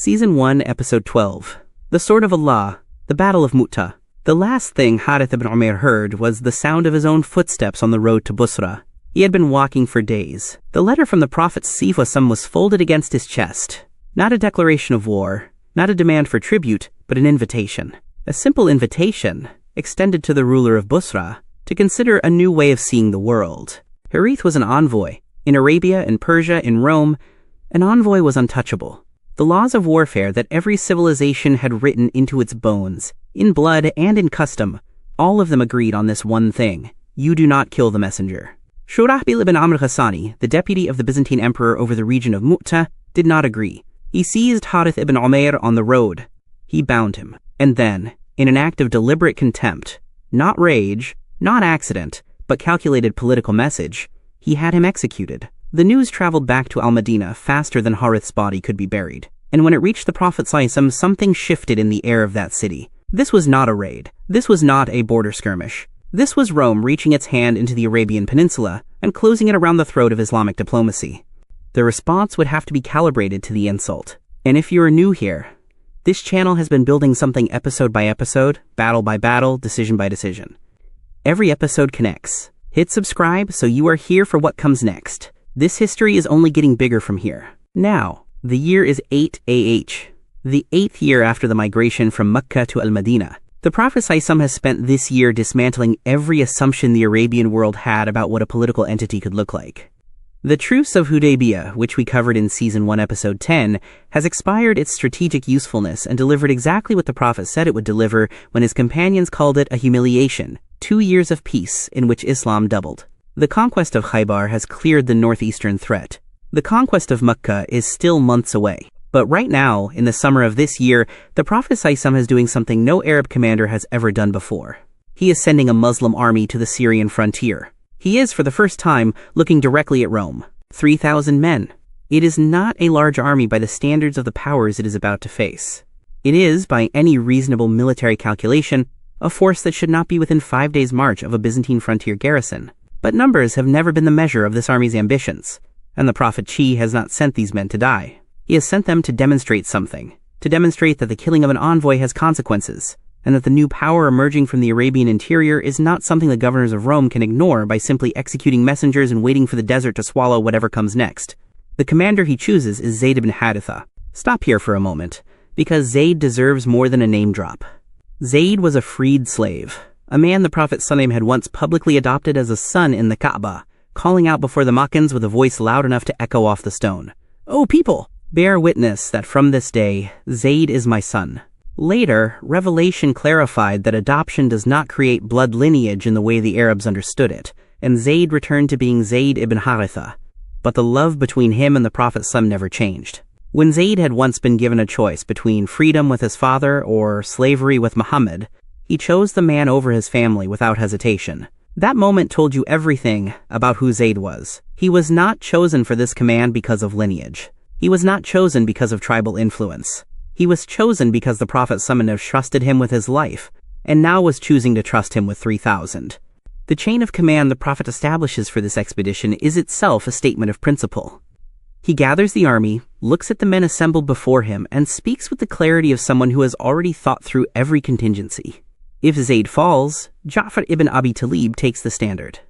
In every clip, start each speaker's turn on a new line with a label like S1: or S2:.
S1: Season 1, Episode 12. The Sword of Allah, the Battle of Mu'tah. The last thing Harith ibn Umair heard was the sound of his own footsteps on the road to Busra. He had been walking for days. The letter from the Prophet Saifullah was folded against his chest. Not a declaration of war, not a demand for tribute, but an invitation. A simple invitation, extended to the ruler of Busra, to consider a new way of seeing the world. Harith was an envoy. In Arabia, in Persia, in Rome, an envoy was untouchable. The laws of warfare that every civilization had written into its bones, in blood and in custom, all of them agreed on this one thing: you do not kill the messenger. Shurahbil ibn Amr Ghassani, the deputy of the Byzantine emperor over the region of Mu'tah, did not agree. He seized Harith ibn Umair on the road. He bound him, and then, in an act of deliberate contempt, not rage, not accident, but calculated political message, he had him executed. The news traveled back to Al-Madinah faster than Harith's body could be buried, and when it reached the Prophet ﷺ, something shifted in the air of that city. This was not a raid. This was not a border skirmish. This was Rome reaching its hand into the Arabian Peninsula and closing it around the throat of Islamic diplomacy. The response would have to be calibrated to the insult. And if you are new here, this channel has been building something episode by episode, battle by battle, decision by decision. Every episode connects. Hit subscribe so you are here for what comes next. This history is only getting bigger from here. Now, the year is 8 AH, the 8th year after the migration from Mecca to Al-Madinah. The Prophet ﷺ has spent this year dismantling every assumption the Arabian world had about what a political entity could look like. The Truce of Hudaybiyah, which we covered in Season 1, Episode 10, has expired its strategic usefulness and delivered exactly what the Prophet said it would deliver when his companions called it a humiliation, 2 years of peace in which Islam doubled. The conquest of Khaybar has cleared the northeastern threat. The conquest of Mecca is still months away. But right now, in the summer of this year, the Prophet ﷺ is doing something no Arab commander has ever done before. He is sending a Muslim army to the Syrian frontier. He is, for the first time, looking directly at Rome. 3,000 men. It is not a large army by the standards of the powers it is about to face. It is, by any reasonable military calculation, a force that should not be within 5 days' march of a Byzantine frontier garrison. But numbers have never been the measure of this army's ambitions, and the Prophet Chi has not sent these men to die. He has sent them to demonstrate something, to demonstrate that the killing of an envoy has consequences, and that the new power emerging from the Arabian interior is not something the governors of Rome can ignore by simply executing messengers and waiting for the desert to swallow whatever comes next. The commander he chooses is Zaid ibn Harithah. Stop here for a moment, because Zaid deserves more than a name drop. Zaid was a freed slave, a man the Prophet ﷺ had once publicly adopted as a son in the Kaaba, calling out before the Meccans with a voice loud enough to echo off the stone. "O people, bear witness that from this day, Zaid is my son." Later, revelation clarified that adoption does not create blood lineage in the way the Arabs understood it, and Zaid returned to being Zaid ibn Harithah. But the love between him and the Prophet ﷺ never changed. When Zaid had once been given a choice between freedom with his father or slavery with Muhammad, he chose the man over his family without hesitation. That moment told you everything about who Zaid was. He was not chosen for this command because of lineage. He was not chosen because of tribal influence. He was chosen because the Prophet ﷺ trusted him with his life, and now was choosing to trust him with 3,000. The chain of command the Prophet establishes for this expedition is itself a statement of principle. He gathers the army, looks at the men assembled before him, and speaks with the clarity of someone who has already thought through every contingency. If Zaid falls, Ja'far ibn Abi Talib takes the standard.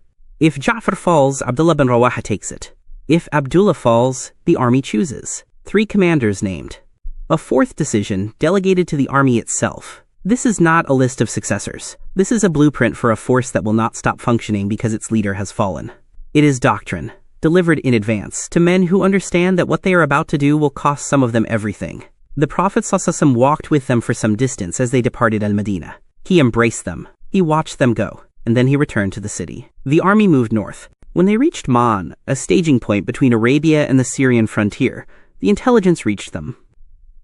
S1: If Ja'far falls, Abdullah ibn Rawahah takes it. If Abdullah falls, the army chooses. 3 commanders named. A 4th decision delegated to the army itself. This is not a list of successors. This is a blueprint for a force that will not stop functioning because its leader has fallen. It is doctrine, delivered in advance, to men who understand that what they are about to do will cost some of them everything. The Prophet ﷺ walked with them for some distance as they departed Al-Madinah. He embraced them. He watched them go, and then he returned to the city. The army moved north. When they reached Ma'an, a staging point between Arabia and the Syrian frontier, the intelligence reached them.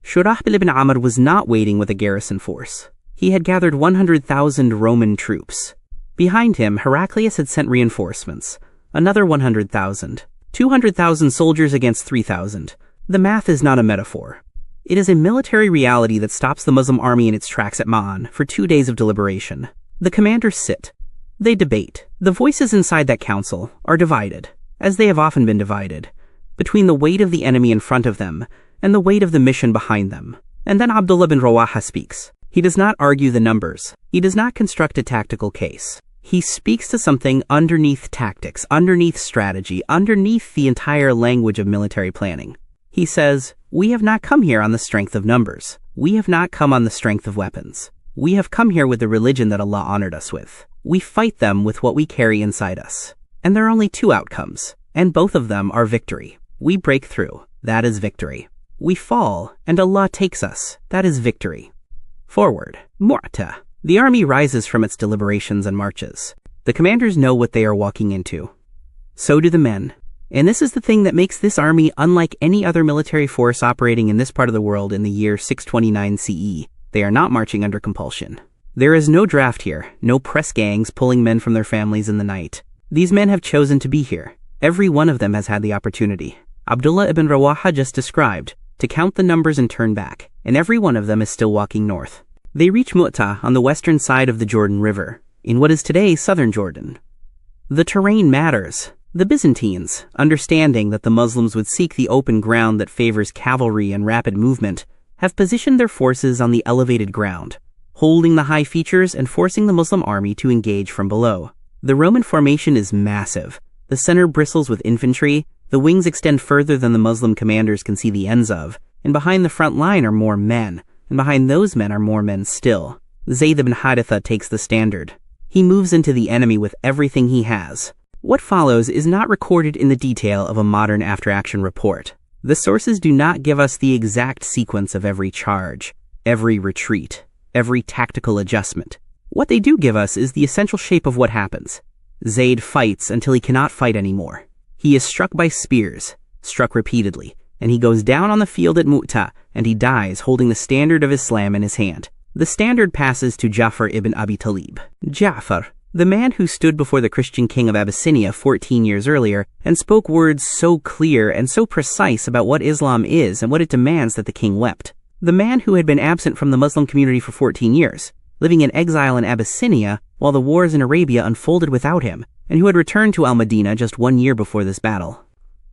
S1: Shurahbil ibn Amr was not waiting with a garrison force. He had gathered 100,000 Roman troops. Behind him, Heraclius had sent reinforcements, another 100,000. 200,000 soldiers against 3,000. The math is not a metaphor. It is a military reality that stops the Muslim army in its tracks at Ma'an for 2 days of deliberation. The commanders sit. They debate. The voices inside that council are divided, as they have often been divided, between the weight of the enemy in front of them and the weight of the mission behind them. And then Abdullah ibn Rawahah speaks. He does not argue the numbers. He does not construct a tactical case. He speaks to something underneath tactics, underneath strategy, underneath the entire language of military planning. He says, "We have not come here on the strength of numbers. We have not come on the strength of weapons. We have come here with the religion that Allah honored us with. We fight them with what we carry inside us. And there are only two outcomes, and both of them are victory. We break through. That is victory. We fall, and Allah takes us. That is victory." Forward. Mu'tah. The army rises from its deliberations and marches. The commanders know what they are walking into. So do the men. And this is the thing that makes this army unlike any other military force operating in this part of the world in the year 629 CE. They are not marching under compulsion. There is no draft here, no press gangs pulling men from their families in the night. These men have chosen to be here. Every one of them has had the opportunity. Abdullah ibn Rawahah just described, to count the numbers and turn back, and every one of them is still walking north. They reach Mu'tah on the western side of the Jordan River, in what is today southern Jordan. The terrain matters. The Byzantines, understanding that the Muslims would seek the open ground that favors cavalry and rapid movement, have positioned their forces on the elevated ground, holding the high features and forcing the Muslim army to engage from below. The Roman formation is massive. The center bristles with infantry, the wings extend further than the Muslim commanders can see the ends of, and behind the front line are more men. And behind those men are more men still. Zaid ibn Harithah takes the standard. He moves into the enemy with everything he has. What follows is not recorded in the detail of a modern after-action report. The sources do not give us the exact sequence of every charge, every retreat, every tactical adjustment. What they do give us is the essential shape of what happens. Zaid fights until he cannot fight anymore. He is struck by spears, struck repeatedly, and he goes down on the field at Mu'tah, and he dies holding the standard of Islam in his hand. The standard passes to Ja'far ibn Abi Talib. Ja'far, the man who stood before the Christian king of Abyssinia 14 years earlier and spoke words so clear and so precise about what Islam is and what it demands that the king wept. The man who had been absent from the Muslim community for 14 years, living in exile in Abyssinia while the wars in Arabia unfolded without him, and who had returned to Al-Madinah just 1 year before this battle.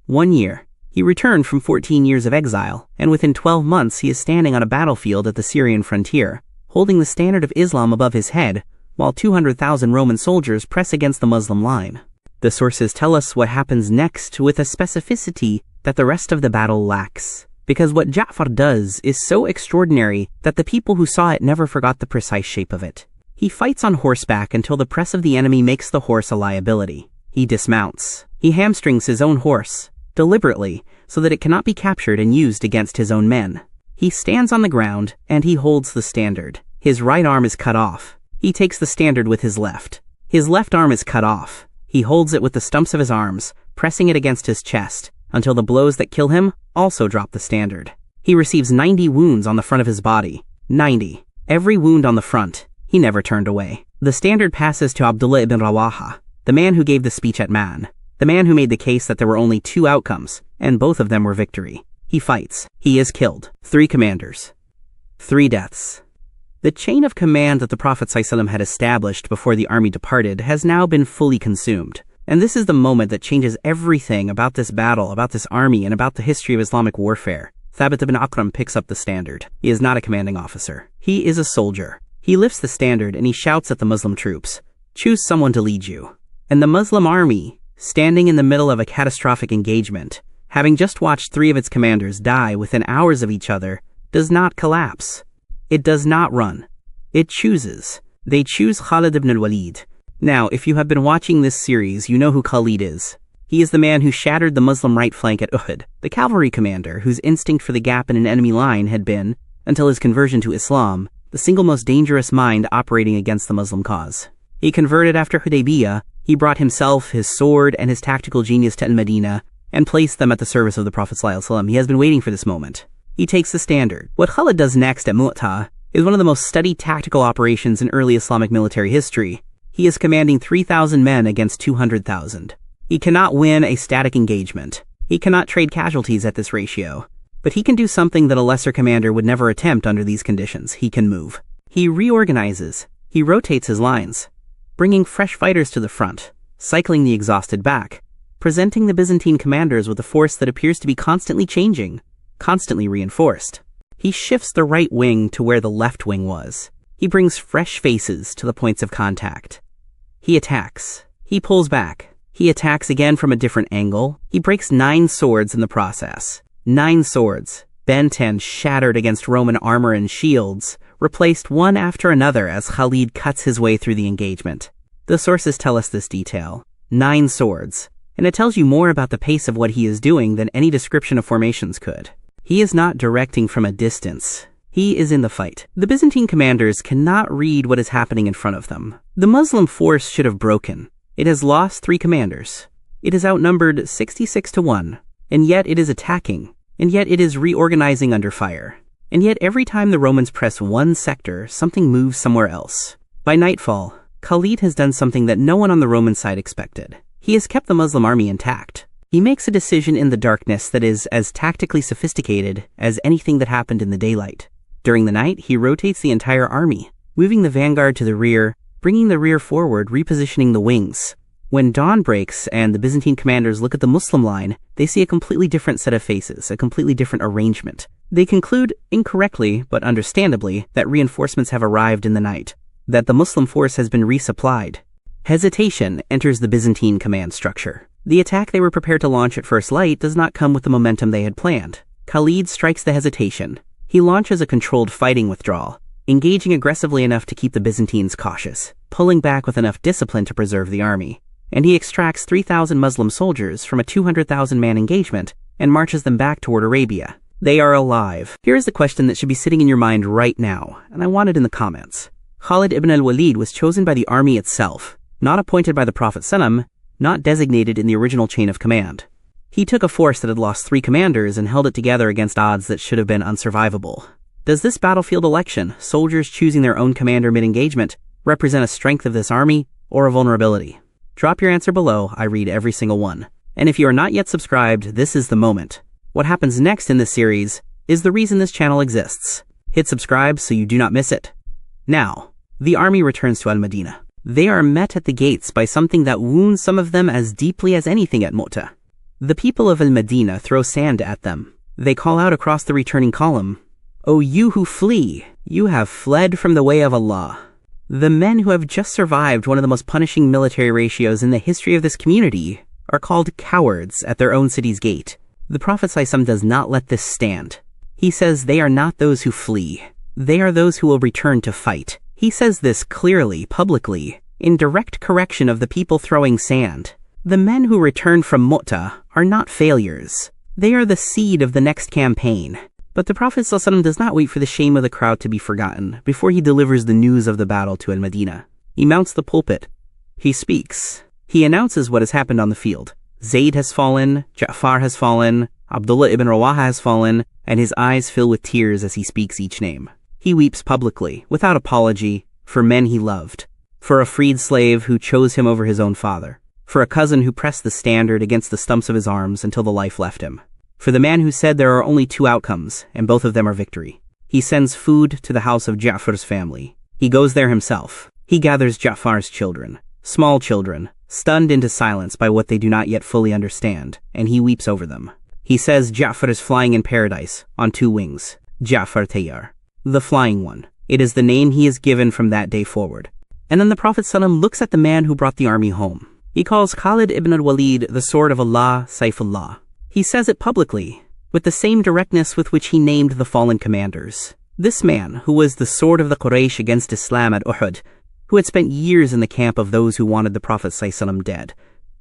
S1: 1 year. He returned from 14 years of exile, and within 12 months he is standing on a battlefield at the Syrian frontier, holding the standard of Islam above his head, while 200,000 Roman soldiers press against the Muslim line. The sources tell us what happens next with a specificity that the rest of the battle lacks, because what Ja'far does is so extraordinary that the people who saw it never forgot the precise shape of it. He fights on horseback until the press of the enemy makes the horse a liability. He dismounts. He hamstrings his own horse, deliberately, so that it cannot be captured and used against his own men. He stands on the ground, and he holds the standard. His right arm is cut off. He takes the standard with his left. His left arm is cut off. He holds it with the stumps of his arms, pressing it against his chest, until the blows that kill him also drop the standard. He receives 90 wounds on the front of his body. 90. Every wound on the front. He never turned away. The standard passes to Abdullah ibn Rawahah, the man who gave the speech at Man. The man who made the case that there were only two outcomes, and both of them were victory. He fights. He is killed. 3 commanders. 3 deaths. The chain of command that the Prophet ﷺ had established before the army departed has now been fully consumed. And this is the moment that changes everything about this battle, about this army, and about the history of Islamic warfare. Thabit ibn Akram picks up the standard. He is not a commanding officer. He is a soldier. He lifts the standard and he shouts at the Muslim troops, "Choose someone to lead you." And the Muslim army, standing in the middle of a catastrophic engagement, having just watched 3 of its commanders die within hours of each other, does not collapse. It does not run. It chooses. They choose Khalid ibn al-Walid. Now, if you have been watching this series, you know who Khalid is. He is the man who shattered the Muslim right flank at Uhud, the cavalry commander whose instinct for the gap in an enemy line had been, until his conversion to Islam, the single most dangerous mind operating against the Muslim cause. He converted after Hudaybiyah. He brought himself, his sword, and his tactical genius to Al-Madinah, and placed them at the service of the Prophet ﷺ. He has been waiting for this moment. He takes the standard. What Khalid does next at Mu'tah is one of the most studied tactical operations in early Islamic military history. He is commanding 3,000 men against 200,000. He cannot win a static engagement. He cannot trade casualties at this ratio. But he can do something that a lesser commander would never attempt under these conditions. He can move. He reorganizes. He rotates his lines, bringing fresh fighters to the front, cycling the exhausted back, presenting the Byzantine commanders with a force that appears to be constantly changing. constantly reinforced. He shifts the right wing to where the left wing was. He brings fresh faces to the points of contact. He attacks. He pulls back. He attacks again from a different angle. He breaks 9 swords in the process. 9 swords, bent and shattered against Roman armor and shields, replaced one after another as Khalid cuts his way through the engagement. The sources tell us this detail. 9 swords. And it tells you more about the pace of what he is doing than any description of formations could. He is not directing from a distance. He is in the fight. The Byzantine commanders cannot read what is happening in front of them. The Muslim force should have broken. It has lost 3 commanders. It is outnumbered 66-1, and yet it is attacking, and yet it is reorganizing under fire. And yet every time the Romans press one sector, something moves somewhere else. By nightfall, Khalid has done something that no one on the Roman side expected. He has kept the Muslim army intact. He makes a decision in the darkness that is as tactically sophisticated as anything that happened in the daylight. During the night, he rotates the entire army, moving the vanguard to the rear, bringing the rear forward, repositioning the wings. When dawn breaks and the Byzantine commanders look at the Muslim line, they see a completely different set of faces, a completely different arrangement. They conclude, incorrectly but understandably, that reinforcements have arrived in the night, that the Muslim force has been resupplied. Hesitation enters the Byzantine command structure. The attack they were prepared to launch at first light does not come with the momentum they had planned. Khalid strikes the hesitation. He launches a controlled fighting withdrawal, engaging aggressively enough to keep the Byzantines cautious, pulling back with enough discipline to preserve the army. And he extracts 3,000 Muslim soldiers from a 200,000-man engagement and marches them back toward Arabia. They are alive. Here is the question that should be sitting in your mind right now, and I want it in the comments. Khalid ibn al-Walid was chosen by the army itself, not appointed by the Prophet ﷺ, not designated in the original chain of command. He took a force that had lost 3 commanders and held it together against odds that should have been unsurvivable. Does this battlefield election, soldiers choosing their own commander mid-engagement, represent a strength of this army or a vulnerability? Drop your answer below. I read every single one. And if you are not yet subscribed, this is the moment. What happens next in this series is the reason this channel exists. Hit subscribe so you do not miss it. Now, the army returns to Al-Madinah. They are met at the gates by something that wounds some of them as deeply as anything at Mu'tah. The people of Al-Madinah throw sand at them. They call out across the returning column, "O you who flee, you have fled from the way of Allah." The men who have just survived one of the most punishing military ratios in the history of this community are called cowards at their own city's gate. The Prophet ﷺ does not let this stand. He says they are not those who flee. They are those who will return to fight. He says this clearly, publicly, in direct correction of the people throwing sand. The men who return from Mu'tah are not failures. They are the seed of the next campaign. But the Prophet ﷺ does not wait for the shame of the crowd to be forgotten before he delivers the news of the battle to Al-Madinah. He mounts the pulpit. He speaks. He announces what has happened on the field. Zaid has fallen, Ja'far has fallen, Abdullah ibn Rawahah has fallen, and his eyes fill with tears as he speaks each name. He weeps publicly, without apology, for men he loved, for a freed slave who chose him over his own father, for a cousin who pressed the standard against the stumps of his arms until the life left him, for the man who said there are only 2 outcomes, and both of them are victory. He sends food to the house of Ja'far's family. He goes there himself. He gathers Ja'far's children, small children, stunned into silence by what they do not yet fully understand, and he weeps over them. He says Ja'far is flying in paradise on 2 wings, Ja'far Tayyar, the flying one. It is the name he is given from that day forward. And then the Prophet ﷺ looks at the man who brought the army home. He calls Khalid ibn al-Walid the sword of Allah, Saifullah. He says it publicly, with the same directness with which he named the fallen commanders. This man, who was the sword of the Quraysh against Islam at Uhud, who had spent years in the camp of those who wanted the Prophet ﷺ dead.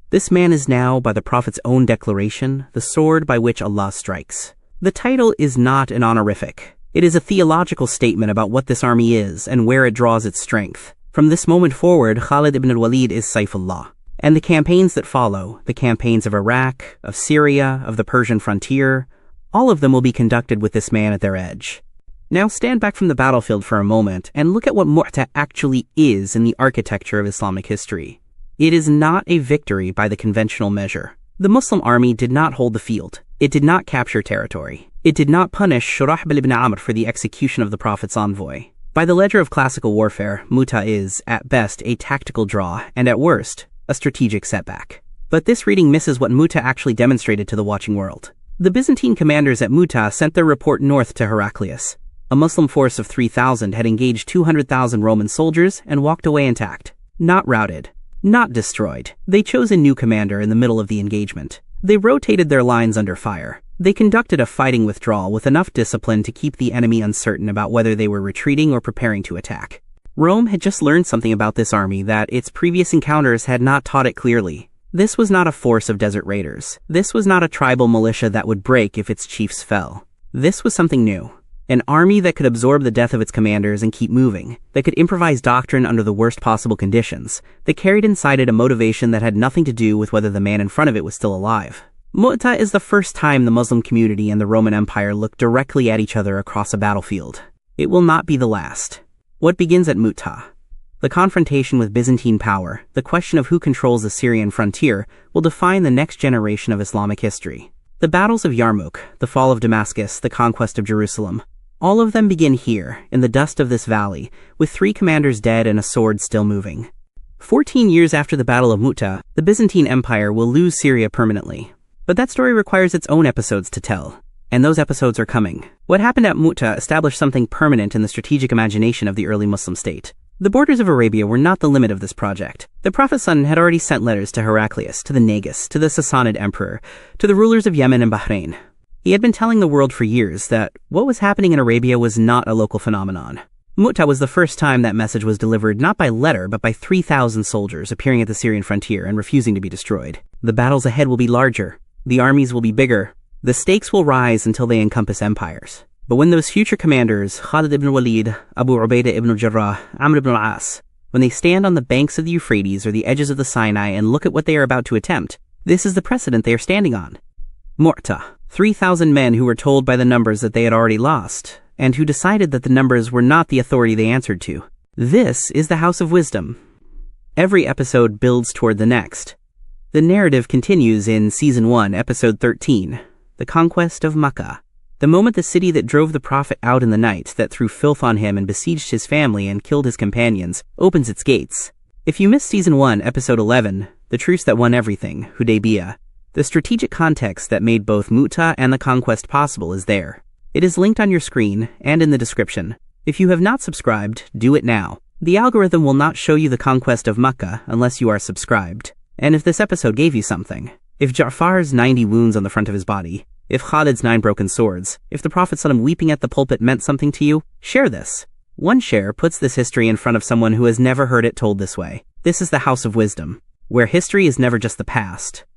S1: This man is now, by the Prophet's own declaration, the sword by which Allah strikes. The title is not an honorific. It is a theological statement about what this army is and where it draws its strength. From this moment forward, Khalid ibn al-Walid is Saifullah. And the campaigns that follow, the campaigns of Iraq, of Syria, of the Persian frontier, all of them will be conducted with this man at their edge. Now stand back from the battlefield for a moment and look at what Mu'tah actually is in the architecture of Islamic history. It is not a victory by the conventional measure. The Muslim army did not hold the field. It did not capture territory. It did not punish Shurahbil ibn Amr for the execution of the Prophet's envoy. By the ledger of classical warfare, Mu'tah is, at best, a tactical draw, and at worst, a strategic setback. But this reading misses what Mu'tah actually demonstrated to the watching world. The Byzantine commanders at Mu'tah sent their report north to Heraclius. A Muslim force of 3,000 had engaged 200,000 Roman soldiers and walked away intact. Not routed. Not destroyed. They chose a new commander in the middle of the engagement. They rotated their lines under fire. They conducted a fighting withdrawal with enough discipline to keep the enemy uncertain about whether they were retreating or preparing to attack. Rome had just learned something about this army that its previous encounters had not taught it clearly. This was not a force of desert raiders. This was not a tribal militia that would break if its chiefs fell. This was something new. An army that could absorb the death of its commanders and keep moving, that could improvise doctrine under the worst possible conditions, that carried inside it a motivation that had nothing to do with whether the man in front of it was still alive. Mu'tah is the first time the Muslim community and the Roman Empire looked directly at each other across a battlefield. It will not be the last. What begins at Mu'tah? The confrontation with Byzantine power, the question of who controls the Syrian frontier, will define the next generation of Islamic history. The battles of Yarmouk, the fall of Damascus, the conquest of Jerusalem, all of them begin here, in the dust of this valley, with 3 commanders dead and a sword still moving. 14 years after the Battle of Mu'tah, the Byzantine Empire will lose Syria permanently. But that story requires its own episodes to tell. And those episodes are coming. What happened at Mu'tah established something permanent in the strategic imagination of the early Muslim state. The borders of Arabia were not the limit of this project. The Prophet had already sent letters to Heraclius, to the Negus, to the Sassanid emperor, to the rulers of Yemen and Bahrain. He had been telling the world for years that what was happening in Arabia was not a local phenomenon. Mu'tah was the first time that message was delivered not by letter but by 3,000 soldiers appearing at the Syrian frontier and refusing to be destroyed. The battles ahead will be larger. The armies will be bigger. The stakes will rise until they encompass empires. But when those future commanders, Khalid ibn Walid, Abu Ubaidah ibn Jarrah, Amr ibn al-As, when they stand on the banks of the Euphrates or the edges of the Sinai and look at what they are about to attempt, this is the precedent they are standing on. Mu'tah. 3,000 men who were told by the numbers that they had already lost, and who decided that the numbers were not the authority they answered to. This is the House of Wisdom. Every episode builds toward the next. The narrative continues in Season 1, Episode 13, The Conquest of Makkah. The moment the city that drove the Prophet out in the night, that threw filth on him and besieged his family and killed his companions, opens its gates. If you missed Season 1, Episode 11, The Truce That Won Everything, Hudaybiyah, the strategic context that made both Mu'tah and the conquest possible is there. It is linked on your screen and in the description. If you have not subscribed, do it now. The algorithm will not show you the conquest of Makkah unless you are subscribed. And if this episode gave you something, if Ja'far's 90 wounds on the front of his body, if Khalid's 9 broken swords, if the Prophet weeping at the pulpit meant something to you, share this. One share puts this history in front of someone who has never heard it told this way. This is the House of Wisdom, where history is never just the past.